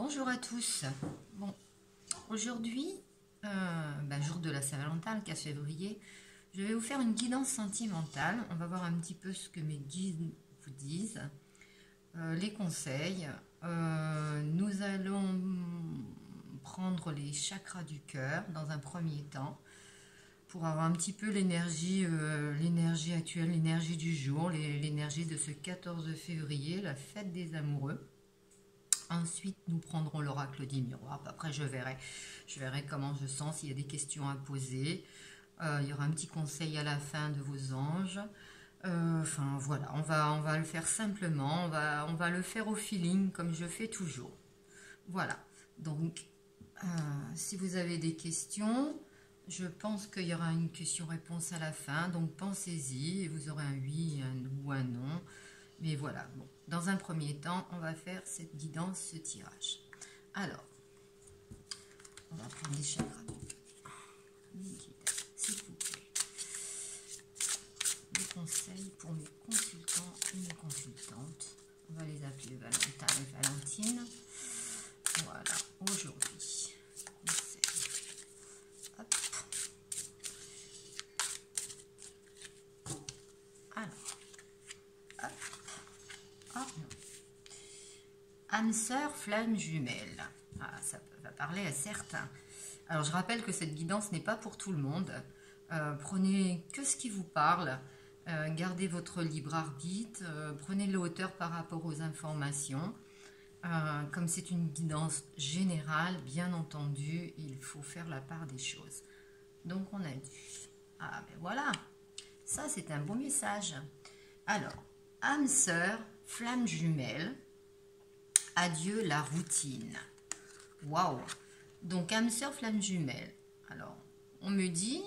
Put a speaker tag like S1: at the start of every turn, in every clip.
S1: Bonjour à tous. Bon, aujourd'hui, jour de la Saint-Valentin, le 4 février, je vais vous faire une guidance sentimentale. On va voir un petit peu ce que mes guides vous disent, les conseils. Nous allons prendre les chakras du cœur dans un premier temps pour avoir un petit peu l'énergie actuelle, l'énergie du jour, l'énergie de ce 14 février, la fête des amoureux. Ensuite, nous prendrons l'oracle du miroir. Après, je verrai comment je sens, s'il y a des questions à poser. Il y aura un petit conseil à la fin de vos anges. Enfin, voilà, on va le faire simplement. On va le faire au feeling, comme je fais toujours. Voilà. Donc, si vous avez des questions, je pense qu'il y aura une question-réponse à la fin. Donc, pensez-y et vous aurez un oui, un ou un non. Mais voilà, bon. Dans un premier temps, on va faire cette guidance, ce tirage. Alors, on va prendre les chakras. Les guides, s'il vous plaît. Des conseils pour mes consultants et mes consultantes. On va les appeler Valentin et Valentine. Voilà, aujourd'hui. Conseil. Hop. Alors. Hop. Oh non. Âme sœur, flamme jumelle. Ah, ça va parler à certains. Alors, je rappelle que cette guidance n'est pas pour tout le monde. Prenez que ce qui vous parle. Gardez votre libre arbitre. Prenez le hauteur par rapport aux informations. Comme c'est une guidance générale, bien entendu, il faut faire la part des choses. Donc, on a dit. Ah, ben voilà. Ça, c'est un beau message. Alors, âme sœur, flamme jumelle. Adieu la routine. Waouh! Donc, âme sœur, flamme jumelle. Alors, on me dit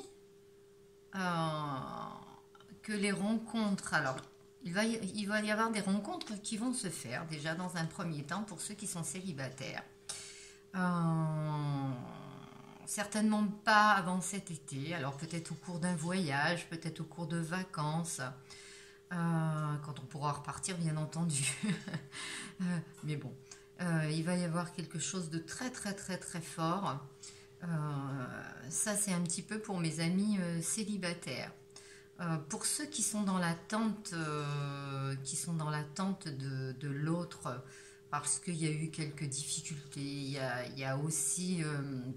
S1: que les rencontres, alors, il va y avoir des rencontres qui vont se faire déjà dans un premier temps pour ceux qui sont célibataires. Certainement pas avant cet été, alors peut-être au cours d'un voyage, peut-être au cours de vacances. Quand on pourra repartir, bien entendu. Mais bon, il va y avoir quelque chose de très très très très fort. Ça, c'est un petit peu pour mes amis célibataires. Pour ceux qui sont dans l'attente, de l'autre, parce qu'il y a eu quelques difficultés. Il y a aussi,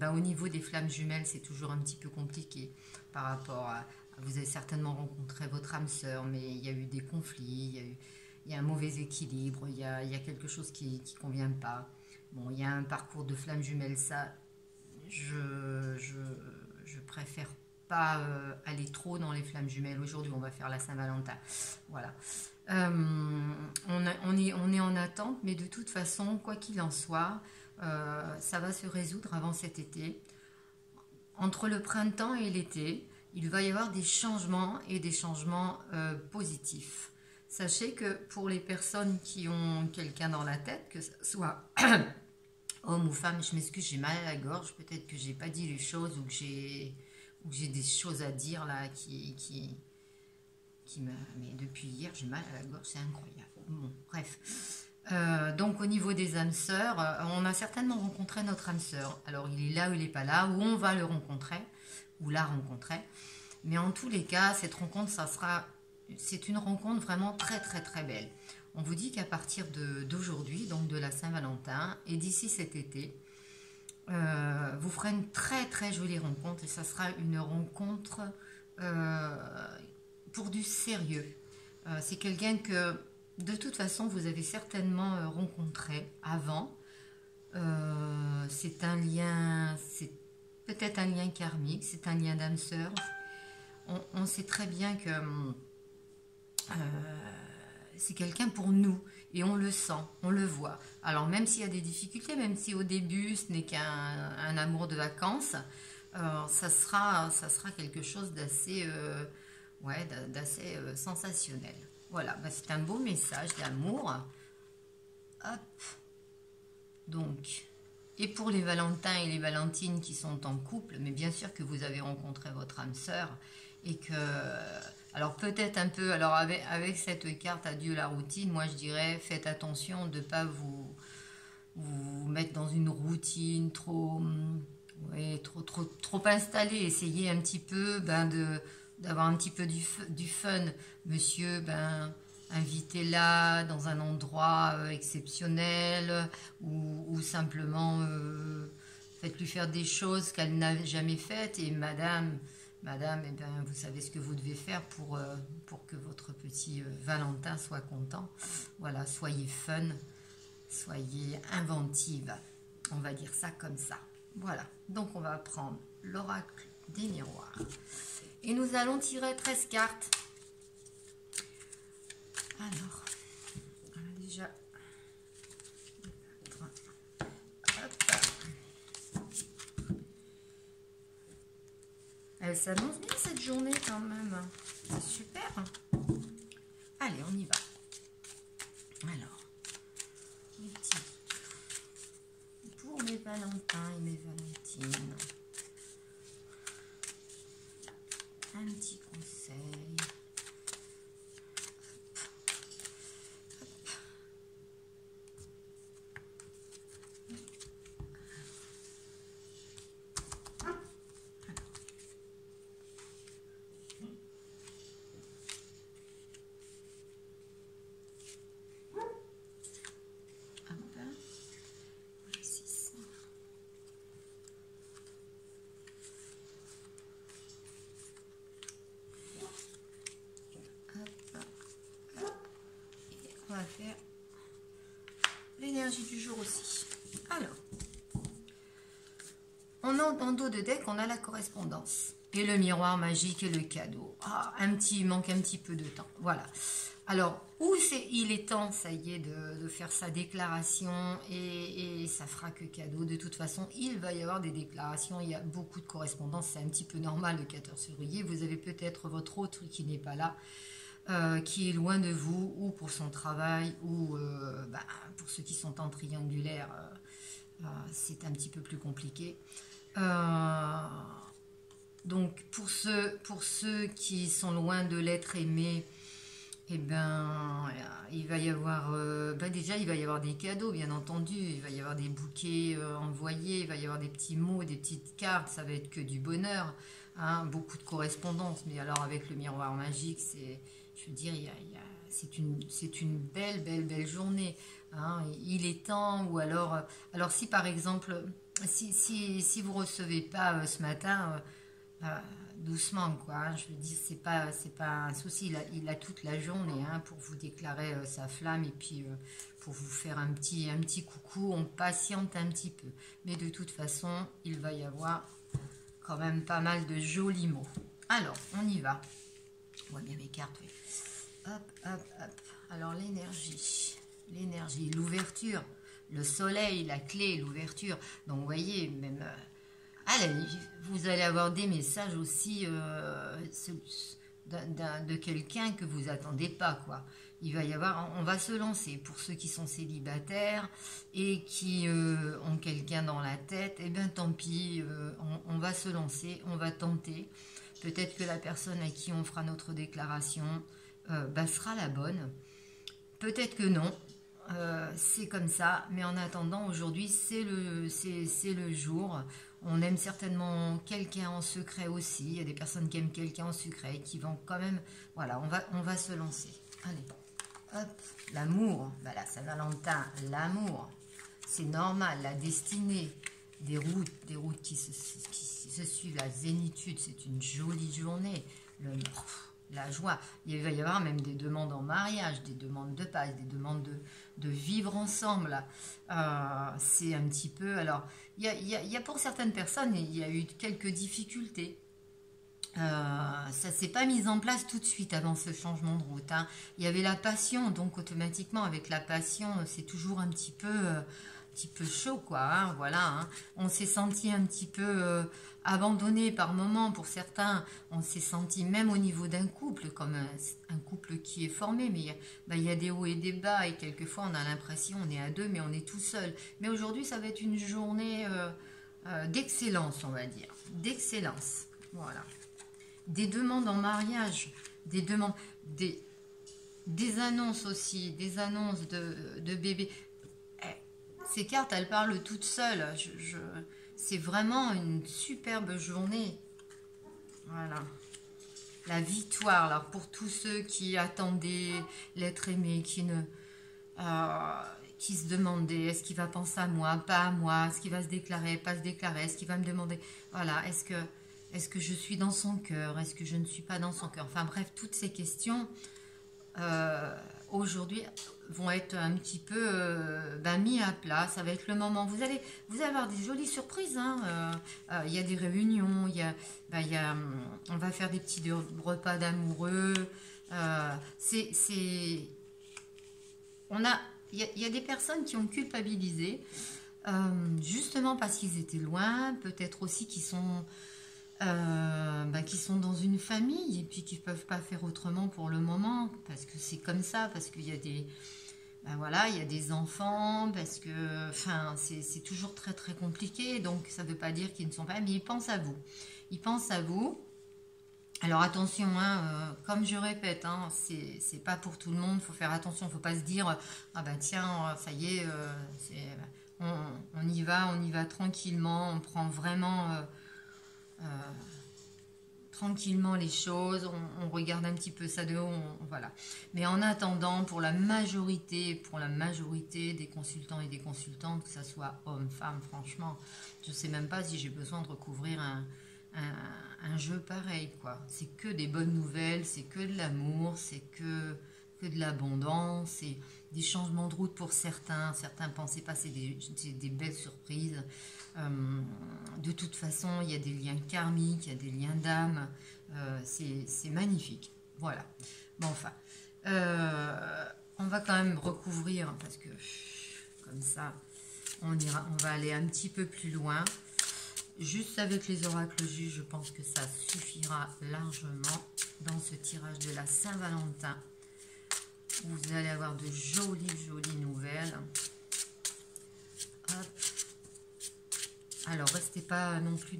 S1: au niveau des flammes jumelles, c'est toujours un petit peu compliqué par rapport à. Vous avez certainement rencontré votre âme sœur, mais il y a eu des conflits, il y a un mauvais équilibre, il y a quelque chose qui ne convient pas. Bon, il y a un parcours de flammes jumelles, ça, je préfère pas aller trop dans les flammes jumelles. Aujourd'hui, on va faire la Saint-Valentin. Voilà. On est en attente, mais de toute façon, quoi qu'il en soit, ça va se résoudre avant cet été. Entre le printemps et l'été, il va y avoir des changements et des changements positifs. Sachez que pour les personnes qui ont quelqu'un dans la tête, que ce soit homme ou femme, je m'excuse, j'ai mal à la gorge, peut-être que j'ai pas dit les choses ou que j'ai des choses à dire là mais depuis hier j'ai mal à la gorge, c'est incroyable. Bon, bref. Donc au niveau des âmes sœurs, on a certainement rencontré notre âme sœur. Alors il est là ou il n'est pas là, ou on va le rencontrer, ou la rencontrer. Mais en tous les cas, cette rencontre, c'est une rencontre vraiment très très très belle. On vous dit qu'à partir d'aujourd'hui, donc de la Saint-Valentin, et d'ici cet été, vous ferez une très très jolie rencontre, et ça sera une rencontre pour du sérieux. C'est quelqu'un que de toute façon vous avez certainement rencontré avant. C'est un lien, c'est peut-être un lien karmique, c'est un lien d'âme sœur. On sait très bien que c'est quelqu'un pour nous et on le sent, on le voit. Alors même s'il y a des difficultés, même si au début ce n'est qu'un amour de vacances, ça sera quelque chose d'assez sensationnel. Voilà, c'est un beau message d'amour. Hop. Donc, et pour les Valentins et les Valentines qui sont en couple, mais bien sûr que vous avez rencontré votre âme sœur et que, alors peut-être un peu, alors avec cette carte adieu la routine, moi je dirais faites attention de ne pas vous vous mettre dans une routine trop, ouais, trop installée. Essayez un petit peu d'avoir un petit peu du fun. Monsieur, invitez-la dans un endroit exceptionnel ou simplement faites-lui faire des choses qu'elle n'a jamais faites. Et madame, eh bien, vous savez ce que vous devez faire pour que votre petit Valentin soit content. Voilà, soyez fun, soyez inventive. On va dire ça comme ça. Voilà, donc on va prendre l'oracle des miroirs. Et nous allons tirer 13 cartes. Alors, déjà, elle s'annonce bien cette journée quand même. C'est super. Allez, on y va. Alors, les petits. Pour mes Valentins et mes Valentines. Un petit conseil. On va faire l'énergie du jour aussi. Alors, on a en dos de deck, on a la correspondance et le miroir magique et le cadeau. Ah, il manque un petit peu de temps. Voilà. Alors, il est temps, ça y est, de faire sa déclaration et ça fera que cadeau. De toute façon, il va y avoir des déclarations. Il y a beaucoup de correspondance. C'est un petit peu normal le 14 février. Vous avez peut-être votre autre qui n'est pas là. Qui est loin de vous, ou pour son travail, ou pour ceux qui sont en triangulaire, c'est un petit peu plus compliqué. Donc pour ceux qui sont loin de l'être aimé, eh ben, il va y avoir, déjà il va y avoir des cadeaux, bien entendu, il va y avoir des bouquets envoyés, il va y avoir des petits mots, des petites cartes, ça va être que du bonheur, hein, beaucoup de correspondance, mais alors avec le miroir magique, je veux dire, c'est une belle journée. Hein. Il est temps, ou alors si par exemple, si vous ne recevez pas ce matin, doucement, quoi. Hein. Je veux dire, c'est pas un souci. Il a toute la journée pour vous déclarer sa flamme et puis pour vous faire un petit coucou. On patiente un petit peu. Mais de toute façon, il va y avoir quand même pas mal de jolis mots. Alors, on y va. On voit bien mes cartes, oui. Hop. Alors, l'énergie, l'ouverture, le soleil, la clé, l'ouverture. Donc, vous voyez, même... vous allez avoir des messages aussi de quelqu'un que vous attendez pas, quoi. Il va y avoir, on va se lancer pour ceux qui sont célibataires et qui ont quelqu'un dans la tête. Eh bien, tant pis, on va se lancer, on va tenter. Peut-être que la personne à qui on fera notre déclaration sera la bonne. Peut-être que non. C'est comme ça, mais en attendant, aujourd'hui, c'est le jour. On aime certainement quelqu'un en secret aussi. Il y a des personnes qui aiment quelqu'un en secret, qui vont quand même... Voilà, on va se lancer. Allez, hop, l'amour. Voilà, Saint-Valentin, l'amour. C'est normal, la destinée. Des routes qui se suivent, la zénitude, c'est une jolie journée. La joie. Il va y avoir même des demandes en mariage, des demandes de paix, des demandes de vivre ensemble. C'est un petit peu... Alors, il y a pour certaines personnes, il y a eu quelques difficultés. Ça ne s'est pas mis en place tout de suite avant ce changement de route. Hein. Il y avait la passion, donc automatiquement, avec la passion, c'est toujours un petit peu chaud, quoi. Hein, voilà. Hein. On s'est senti un petit peu... abandonné par moments pour certains, on s'est senti même au niveau d'un couple, comme un couple qui est formé, mais il y a des hauts et des bas, et quelquefois on a l'impression on est à deux, mais on est tout seul. Mais aujourd'hui, ça va être une journée d'excellence, on va dire, d'excellence. Voilà. Des demandes en mariage, des demandes, des annonces aussi, des annonces de bébés. ces cartes, elles parlent toutes seules. C'est vraiment une superbe journée. Voilà. La victoire, alors pour tous ceux qui attendaient l'être aimé, qui se demandaient, est-ce qu'il va penser à moi, pas à moi, est-ce qu'il va se déclarer, pas se déclarer, est-ce qu'il va me demander, voilà, est-ce que je suis dans son cœur, est-ce que je ne suis pas dans son cœur, enfin bref, toutes ces questions aujourd'hui vont être un petit peu mis à plat. Ça va être le moment. Vous allez avoir des jolies surprises. Hein. Il y a des réunions, on va faire des petits repas d'amoureux. Il y a des personnes qui ont culpabilisé, justement parce qu'ils étaient loin, peut-être aussi qui sont dans une famille et puis qui ne peuvent pas faire autrement pour le moment, parce que c'est comme ça, parce qu'il y a il y a des enfants, parce que c'est toujours très très compliqué, donc ça ne veut pas dire qu'ils ne sont pas, mais ils pensent à vous. Ils pensent à vous. Alors attention, hein, comme je répète, hein, c'est pas pour tout le monde, il faut faire attention, il ne faut pas se dire ah bah tiens, ça y est, on y va tranquillement, on prend vraiment tranquillement les choses, on regarde un petit peu ça de haut, voilà. Mais en attendant, pour la majorité des consultants et des consultantes, que ce soit hommes, femmes, franchement, je ne sais même pas si j'ai besoin de recouvrir un jeu pareil, quoi. C'est que des bonnes nouvelles, c'est que de l'amour, c'est que de l'abondance, c'est des changements de route pour certains pensaient pas, c'est des belles surprises. De toute façon, il y a des liens karmiques, il y a des liens d'âme, c'est magnifique. Voilà. Bon, enfin, on va quand même recouvrir, parce que comme ça, on va aller un petit peu plus loin. Juste avec les oracles juges, je pense que ça suffira largement dans ce tirage de la Saint-Valentin. Vous allez avoir de jolies nouvelles. Hop. Alors, restez pas non plus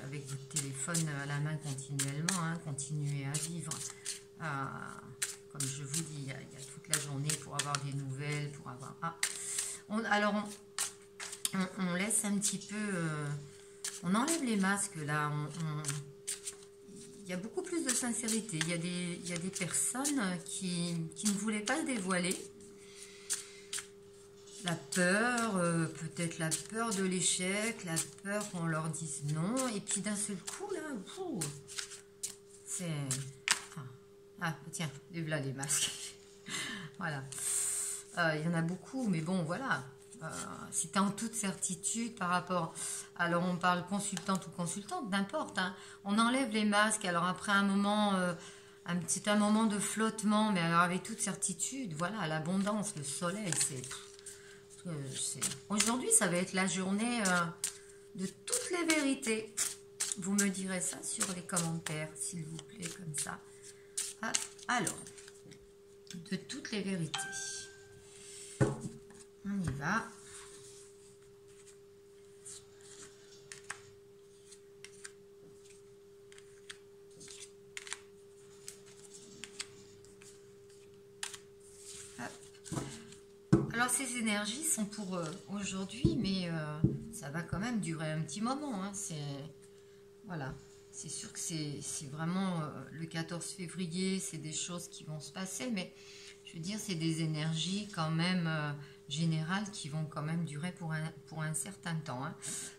S1: avec votre téléphone à la main continuellement. Hein, continuez à vivre. Comme je vous dis, il y a toute la journée pour avoir des nouvelles, pour avoir... on laisse un petit peu... on enlève les masques, là. Il y a beaucoup plus de sincérité. Il y a des personnes qui ne voulaient pas se dévoiler. La peur, peut-être la peur de l'échec, la peur qu'on leur dise non. Et puis d'un seul coup, là, c'est... Ah, tiens, là les masques. Voilà. Il y en a beaucoup, mais bon, voilà. Si tu es en toute certitude par rapport... Alors, on parle consultante ou consultante, n'importe. Hein. On enlève les masques. Alors, après un moment, un moment de flottement, mais alors avec toute certitude, voilà, l'abondance, le soleil, Aujourd'hui, ça va être la journée de toutes les vérités. Vous me direz ça sur les commentaires, s'il vous plaît, comme ça. Ah, alors, de toutes les vérités. On y va. Alors ces énergies sont pour aujourd'hui, mais ça va quand même durer un petit moment. Hein. Voilà, c'est sûr que c'est vraiment le 14 février, c'est des choses qui vont se passer, mais je veux dire, c'est des énergies quand même générales qui vont quand même durer pour un certain temps. Hein.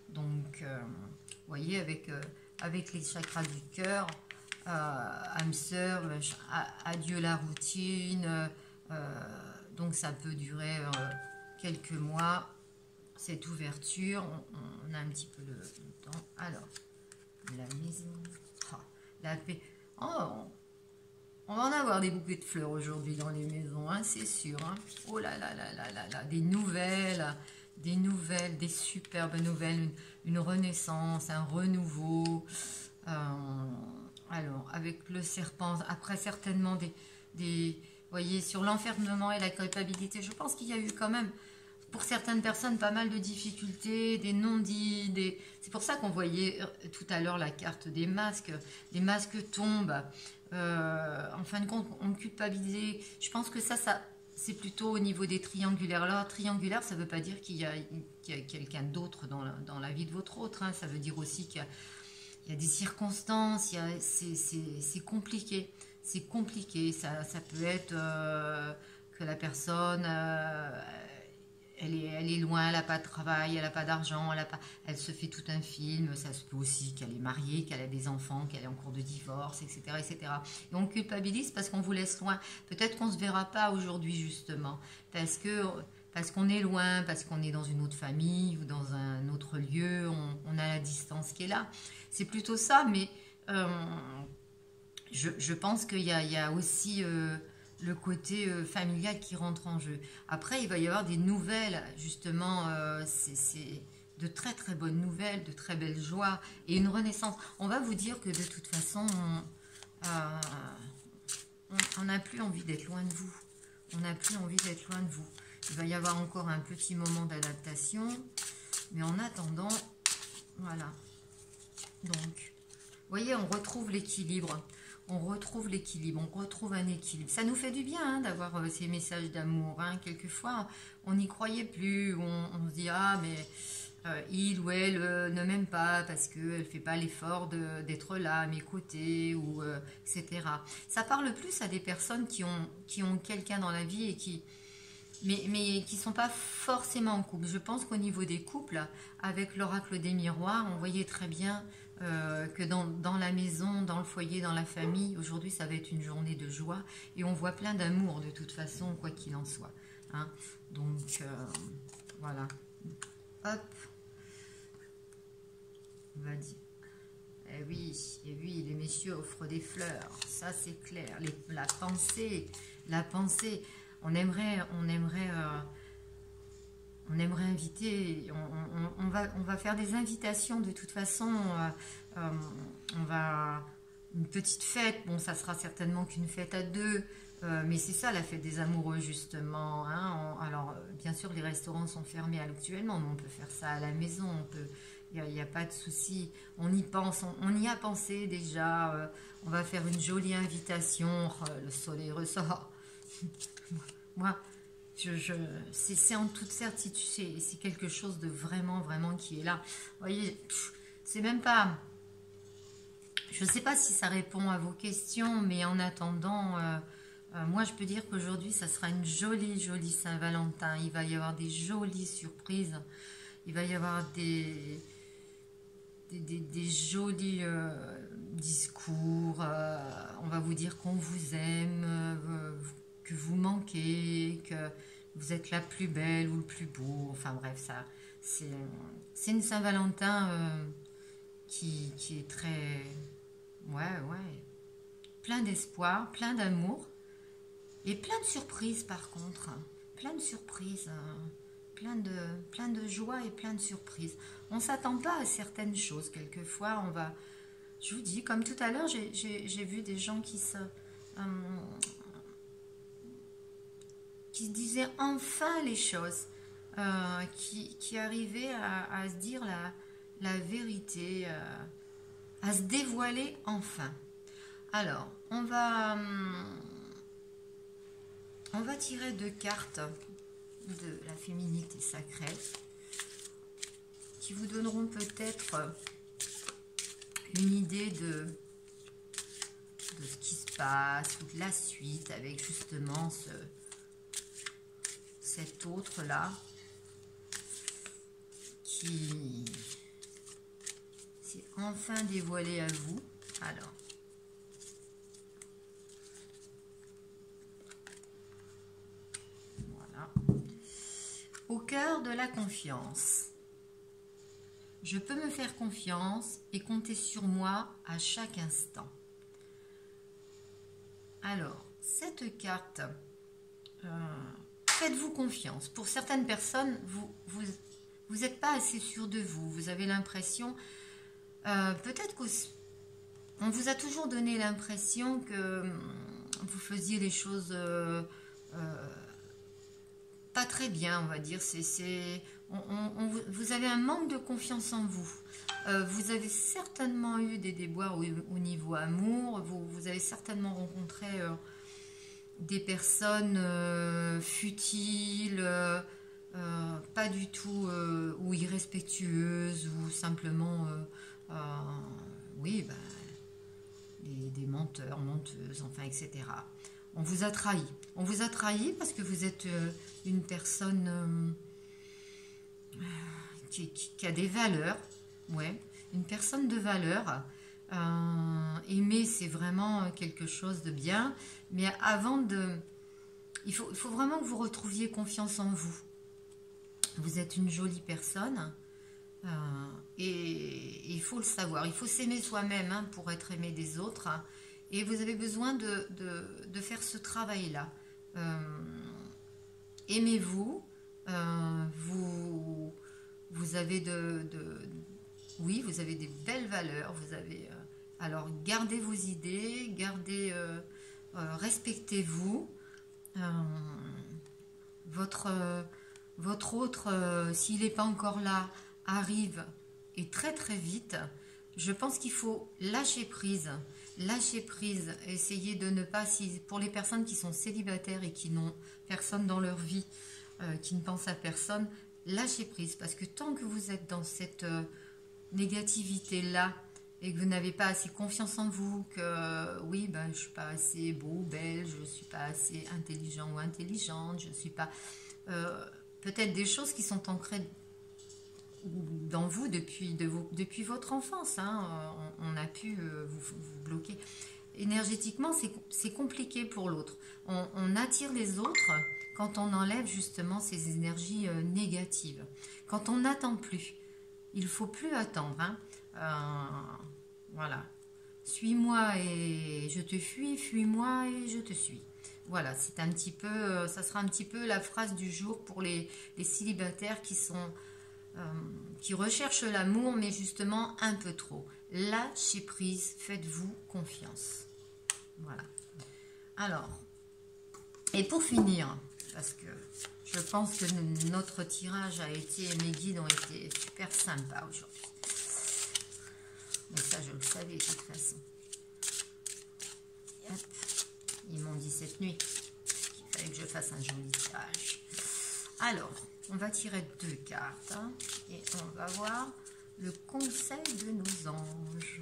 S1: Donc, vous voyez, avec les chakras du cœur, âme sœur, adieu la routine, donc ça peut durer quelques mois, cette ouverture, on a un petit peu le temps. Alors, la maison, la paix. On va en avoir des bouquets de fleurs aujourd'hui dans les maisons, hein, c'est sûr. Hein. Oh là là là là là là, des nouvelles, des superbes nouvelles, une renaissance, un renouveau. Alors, avec le serpent, après certainement des voyez, sur l'enfermement et la culpabilité, je pense qu'il y a eu quand même, pour certaines personnes, pas mal de difficultés, des non-dits, c'est pour ça qu'on voyait tout à l'heure la carte des masques tombent, en fin de compte, on culpabilisait. Je pense que ça c'est plutôt au niveau des triangulaires. Alors, triangulaire, ça ne veut pas dire qu'il y a quelqu'un d'autre dans la vie de votre autre, hein. Ça veut dire aussi qu'il y a des circonstances, c'est compliqué. C'est compliqué. Ça peut être que la personne, elle est loin, elle n'a pas de travail, elle n'a pas d'argent, elle se fait tout un film. Ça se peut aussi qu'elle est mariée, qu'elle a des enfants, qu'elle est en cours de divorce, etc., etc. Et on culpabilise parce qu'on vous laisse loin. Peut-être qu'on ne se verra pas aujourd'hui, justement, parce qu'on est loin, parce qu'on est dans une autre famille ou dans un autre lieu, on a la distance qui est là. C'est plutôt ça, mais je pense qu'il y a aussi le côté familial qui rentre en jeu. Après, il va y avoir des nouvelles, justement, c'est de très très bonnes nouvelles, de très belles joies et une renaissance. On va vous dire que de toute façon, on n'a plus envie d'être loin de vous. On n'a plus envie d'être loin de vous. Il va y avoir encore un petit moment d'adaptation, mais en attendant, voilà. Donc, vous voyez, on retrouve l'équilibre. On retrouve l'équilibre, on retrouve un équilibre. Ça nous fait du bien hein, d'avoir ces messages d'amour. Hein. Quelquefois, on n'y croyait plus. On se dit, ah, mais il ou elle ne m'aime pas parce qu'elle ne fait pas l'effort d'être là à mes côtés, ou, etc. Ça parle plus à des personnes qui ont quelqu'un dans la vie et mais qui ne sont pas forcément en couple. Je pense qu'au niveau des couples, avec l'oracle des miroirs, on voyait très bien que dans la maison, dans le foyer, dans la famille, aujourd'hui ça va être une journée de joie et on voit plein d'amour de toute façon, quoi qu'il en soit. Hein. Donc voilà. Hop. On va dire. Eh oui, les messieurs offrent des fleurs, ça c'est clair. La pensée. On aimerait inviter, on va faire des invitations de toute façon, on va, une petite fête, bon ça sera certainement qu'une fête à deux, mais c'est ça la fête des amoureux justement, hein. Alors bien sûr les restaurants sont fermés actuellement, mais on peut faire ça à la maison, il n'y a pas de souci, on y pense, on y a pensé déjà, on va faire une jolie invitation, le soleil ressort, moi c'est en toute certitude, c'est quelque chose de vraiment, vraiment qui est là. Vous voyez, c'est même pas... Je ne sais pas si ça répond à vos questions, mais en attendant, moi je peux dire qu'aujourd'hui, ça sera une jolie, jolie Saint-Valentin. Il va y avoir des jolies surprises. Il va y avoir des jolis discours. On va vous dire qu'on vous aime, que vous manquez, que vous êtes la plus belle ou le plus beau. Enfin bref, ça, c'est une Saint-Valentin qui est très... Ouais. Plein d'espoir, plein d'amour. Et plein de surprises par contre. Plein de surprises. Plein de joie et plein de surprises. On ne s'attend pas à certaines choses. Quelquefois, on va... Je vous dis, comme tout à l'heure, j'ai vu des gens qui se disaient enfin les choses, qui arrivaient à se dire la vérité, à se dévoiler enfin. Alors, on va tirer 2 cartes de la féminité sacrée qui vous donneront peut-être une idée de ce qui se passe ou de la suite avec justement cet autre-là qui s'est enfin dévoilé à vous. Alors, voilà. Au cœur de la confiance. Je peux me faire confiance et compter sur moi à chaque instant. Alors, cette carte, faites-vous confiance. Pour certaines personnes, vous n'êtes pas assez sûr de vous. Vous avez l'impression, peut-être qu'on vous a toujours donné l'impression que vous faisiez les choses pas très bien, on va dire. Vous avez un manque de confiance en vous. Vous avez certainement eu des déboires au niveau amour. Vous avez certainement rencontré des personnes futiles, pas du tout ou irrespectueuses ou simplement oui, ben, des menteurs, menteuses, enfin, etc. On vous a trahi. On vous a trahi parce que vous êtes une personne qui a des valeurs, ouais, une personne de valeur. Aimer, c'est vraiment quelque chose de bien, mais avant de... Il faut vraiment que vous retrouviez confiance en vous. Vous êtes une jolie personne et il faut le savoir. Il faut s'aimer soi-même hein, pour être aimé des autres. Et vous avez besoin de faire ce travail-là. Aimez-vous. Vous avez oui, vous avez des belles valeurs. Vous avez, alors, gardez vos idées, respectez-vous. Votre, votre autre, s'il n'est pas encore là, arrive et très très vite. Je pense qu'il faut lâcher prise. Lâcher prise, essayer de ne pas, si, pour les personnes qui sont célibataires et qui n'ont personne dans leur vie, qui ne pensent à personne, lâchez prise. Parce que tant que vous êtes dans cette négativité-là, et que vous n'avez pas assez confiance en vous, que oui, ben, je ne suis pas assez beau ou belle, je ne suis pas assez intelligent ou intelligente, je ne suis pas... peut-être des choses qui sont ancrées dans vous depuis votre enfance. Hein, on a pu vous bloquer. Énergétiquement, c'est compliqué pour l'autre. On attire les autres quand on enlève justement ces énergies négatives. Quand on n'attend plus. Il ne faut plus attendre. Hein. Voilà. Suis-moi et je te fuis, fuis-moi et je te suis. Voilà, c'est un petit peu, ça sera un petit peu la phrase du jour pour les célibataires qui recherchent l'amour, mais justement un peu trop. Lâchez prise, faites-vous confiance. Voilà. Alors, et pour finir, parce que je pense que notre tirage a été, mes guides ont été super sympas aujourd'hui. Mais ça, je le savais de toute façon. Hop. Ils m'ont dit cette nuit qu'il fallait que je fasse un joli tirage. Alors, on va tirer 2 cartes hein, et on va voir le conseil de nos anges.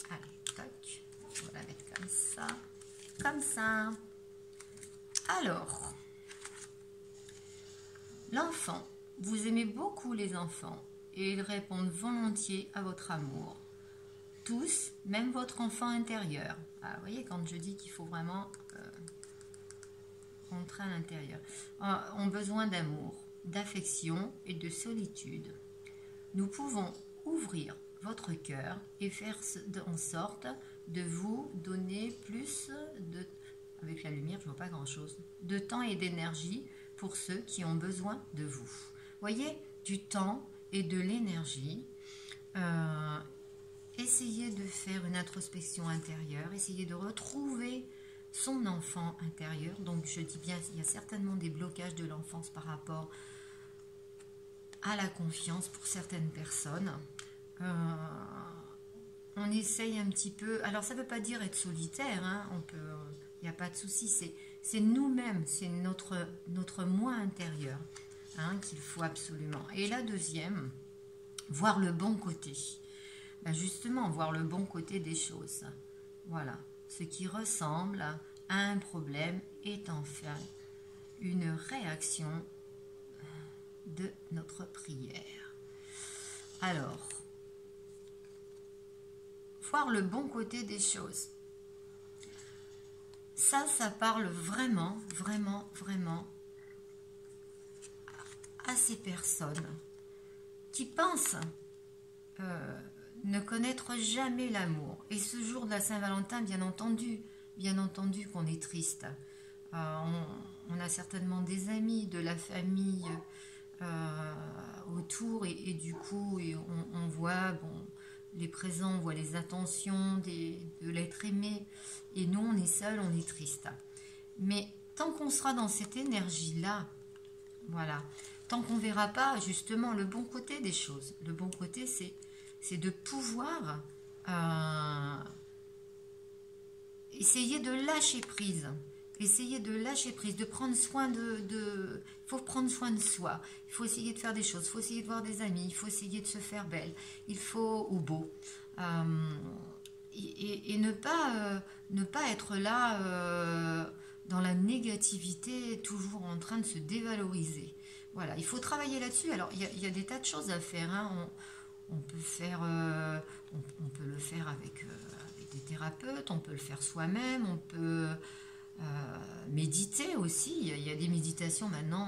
S1: Allez, tac. On va la mettre comme ça. Comme ça. Alors, l'enfant. Vous aimez beaucoup les enfants et ils répondent volontiers à votre amour. Tous, même votre enfant intérieur. Ah, vous voyez, quand je dis qu'il faut vraiment rentrer à l'intérieur, ont besoin d'amour, d'affection et de solitude. Nous pouvons ouvrir votre cœur et faire en sorte de vous donner plus de... Avec la lumière, je ne vois pas grand-chose. De temps et d'énergie pour ceux qui ont besoin de vous. Voyez, du temps et de l'énergie. Essayez de faire une introspection intérieure, essayez de retrouver son enfant intérieur. Donc je dis bien, il y a certainement des blocages de l'enfance par rapport à la confiance pour certaines personnes. On essaye un petit peu, alors ça ne veut pas dire être solitaire, hein, il n'y a pas de souci, c'est nous-mêmes, c'est notre moi intérieur hein, qu'il faut absolument. Et la deuxième, voir le bon côté. Ben justement, voir le bon côté des choses. Voilà. Ce qui ressemble à un problème est en fait une réaction de notre prière. Alors, voir le bon côté des choses. Ça parle vraiment, vraiment, vraiment à ces personnes qui pensent ne connaître jamais l'amour. Et ce jour de la Saint-Valentin, bien entendu qu'on est triste. On a certainement des amis, de la famille autour et du coup on voit les présents, on voit les intentions de l'être aimé et nous on est seul, on est triste. Mais tant qu'on sera dans cette énergie-là, voilà, tant qu'on ne verra pas justement le bon côté des choses, le bon côté c'est de pouvoir essayer de lâcher prise Essayez de lâcher prise, de prendre soin il faut prendre soin de soi. Il faut essayer de faire des choses. Il faut essayer de voir des amis. Il faut essayer de se faire belle. Il faut ou beau. Et ne pas être là dans la négativité, toujours en train de se dévaloriser. Voilà, il faut travailler là-dessus. Alors, il y a des tas de choses à faire. Hein. On peut faire, on peut le faire avec des thérapeutes, on peut le faire soi-même, on peut méditer aussi. Il y a des méditations maintenant,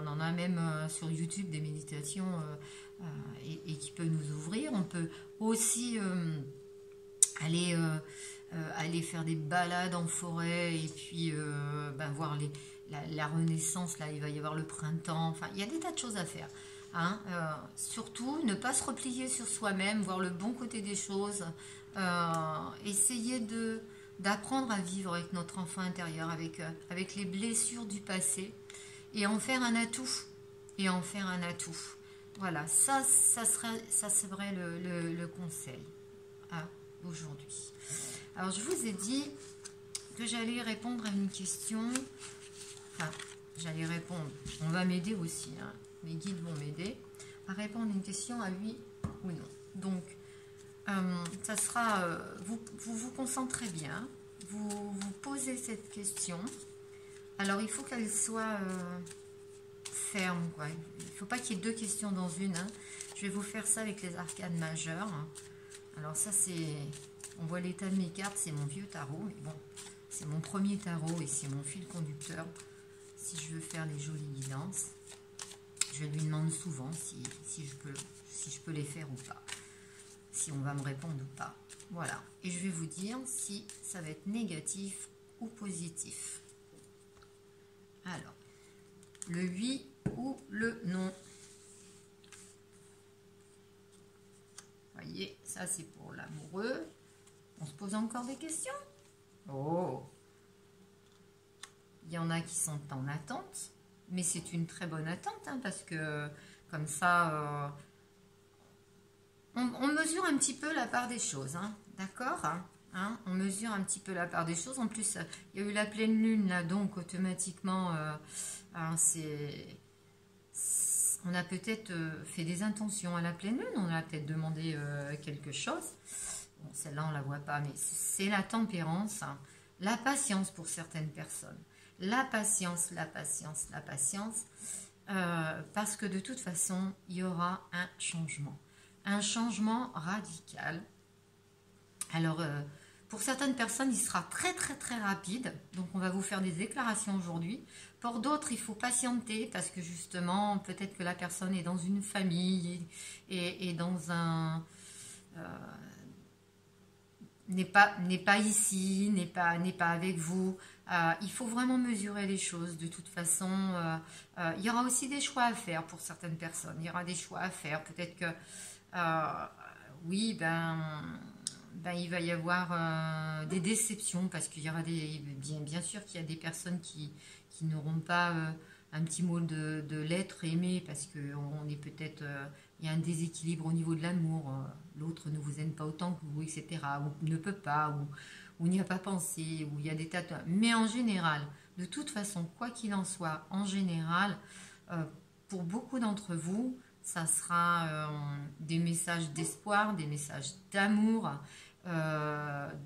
S1: on en a même sur YouTube des méditations et qui peuvent nous ouvrir. On peut aussi aller faire des balades en forêt et puis voir la renaissance. Là, il va y avoir le printemps. Enfin, il y a des tas de choses à faire. Hein. Surtout, ne pas se replier sur soi-même, voir le bon côté des choses. Essayer d'apprendre à vivre avec notre enfant intérieur, avec les blessures du passé, et en faire un atout. Et en faire un atout. Voilà, ça serait le conseil aujourd'hui. Alors, je vous ai dit que j'allais répondre à une question. Enfin, j'allais répondre. On va m'aider aussi. Hein. Mes guides vont m'aider à répondre à une question à oui ou non. Donc, ça sera, vous concentrez bien, vous posez cette question. Alors, il faut qu'elle soit ferme, quoi. Il ne faut pas qu'il y ait deux questions dans une. Hein. Je vais vous faire ça avec les arcanes majeures. Alors ça, on voit l'état de mes cartes, c'est mon vieux tarot, mais bon, c'est mon premier tarot et c'est mon fil conducteur. Si je veux faire des jolies guidances, je lui demande souvent si je peux les faire ou pas. Si on va me répondre ou pas. Voilà. Et je vais vous dire si ça va être négatif ou positif. Alors, le oui ou le non. Voyez, ça c'est pour l'amoureux. On se pose encore des questions? Oh! Il y en a qui sont en attente, mais c'est une très bonne attente, hein, parce que comme ça... On mesure un petit peu la part des choses, hein, d'accord, hein, on mesure un petit peu la part des choses. En plus, il y a eu la pleine lune, là, donc automatiquement, on a peut-être fait des intentions à la pleine lune, on a peut-être demandé quelque chose. Bon, celle-là, on ne la voit pas, mais c'est la tempérance, hein, la patience pour certaines personnes. La patience, la patience, la patience, parce que de toute façon, il y aura un changement. Un changement radical. Alors, pour certaines personnes, il sera très très très rapide. Donc, on va vous faire des déclarations aujourd'hui. Pour d'autres, il faut patienter parce que justement, peut-être que la personne est dans une famille et dans un... n'est pas ici, n'est pas avec vous. Il faut vraiment mesurer les choses. De toute façon, il y aura aussi des choix à faire pour certaines personnes. Il y aura des choix à faire. Peut-être que oui, il va y avoir des déceptions parce qu'il y aura bien sûr qu'il y a des personnes qui n'auront pas un petit mot de l'être aimé parce qu'on est peut-être, il y a un déséquilibre au niveau de l'amour, l'autre ne vous aime pas autant que vous, etc. Ou ne peut pas, ou n'y a pas pensé, ou il y a des tas de... Mais en général, de toute façon, quoi qu'il en soit, en général, pour beaucoup d'entre vous, ça sera des messages d'espoir, des messages d'amour,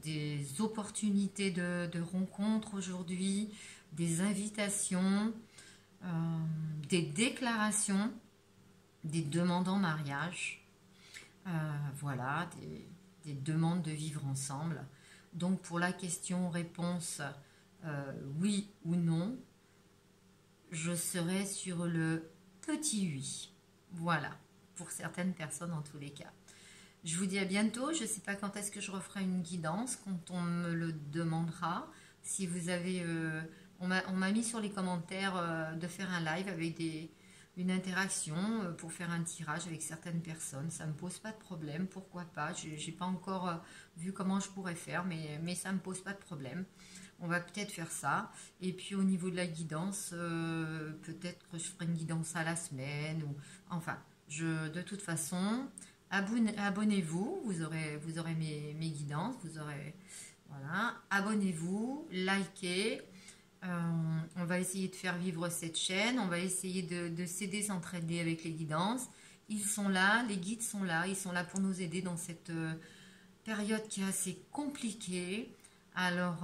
S1: des opportunités de rencontres aujourd'hui, des invitations, des déclarations, des demandes en mariage, voilà, des demandes de vivre ensemble. Donc pour la question-réponse oui ou non, je serai sur le petit oui. Voilà, pour certaines personnes en tous les cas. Je vous dis à bientôt. Je ne sais pas quand est-ce que je referai une guidance, quand on me le demandera. Si vous avez... on m'a mis sur les commentaires de faire un live avec une interaction pour faire un tirage avec certaines personnes. Ça ne me pose pas de problème, pourquoi pas. Je n'ai pas encore vu comment je pourrais faire, mais ça ne me pose pas de problème. On va peut-être faire ça. Et puis au niveau de la guidance, peut-être que je ferai une guidance à la semaine. Enfin, de toute façon, abonnez-vous. Vous aurez mes guidances. Vous aurez, voilà. Abonnez-vous, likez. On va essayer de faire vivre cette chaîne. On va essayer de s'aider, s'entraider avec les guidances. Ils sont là, les guides sont là. Ils sont là pour nous aider dans cette période qui est assez compliquée. Alors,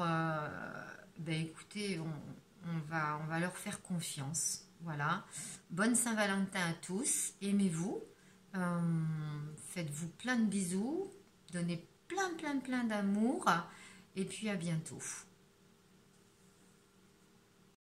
S1: ben écoutez, on va leur faire confiance. Voilà. Bonne Saint-Valentin à tous. Aimez-vous. Euh, Faites-vous plein de bisous. Donnez plein, plein, plein d'amour. Et puis à bientôt.